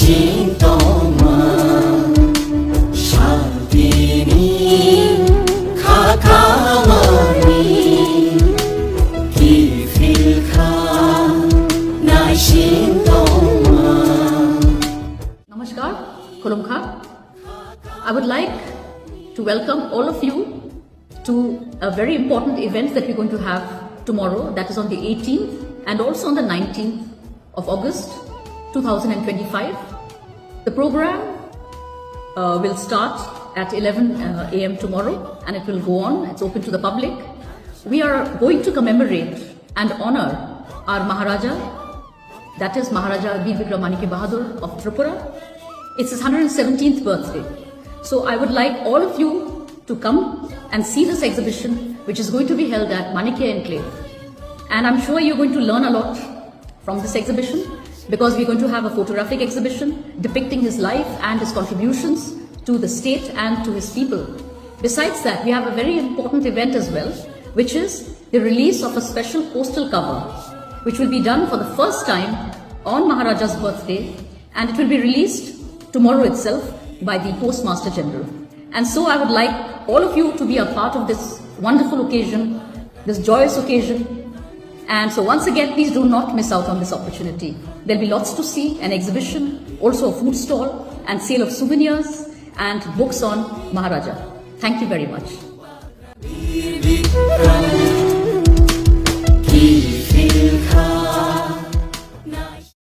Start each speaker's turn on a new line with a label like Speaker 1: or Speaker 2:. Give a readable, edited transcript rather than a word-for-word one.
Speaker 1: Shintoma Shalvini Kakamani Kifilka Nai Shintoma.
Speaker 2: Namaskar, Kolomkha. I would like to welcome all of you to a very important event that we're going to have tomorrow, that is on the 18th and also on the 19th of August 2025. The program will start at 11 a.m. tomorrow and it will go on. It's open to the public. We are going to commemorate and honor our Maharaja, that is Maharaja Veer Vikram Manike Bahadur of Tripura. It's his 117th birthday. So I would like all of you to come and see this exhibition, which is going to be held at Manike Enclave. And I'm sure you're going to learn a lot from this exhibition, because we're going to have a photographic exhibition depicting his life and his contributions to the state and to his people. Besides that, we have a very important event as well, which is the release of a special postal cover, which will be done for the first time on Maharaja's birthday, and it will be released tomorrow itself by the Postmaster General. And so I would like all of you to be a part of this wonderful occasion, this joyous occasion. And so once again, please do not miss out on this opportunity. There'll be lots to see, an exhibition, also a food stall, and sale of souvenirs and books on Maharaja. Thank you very much.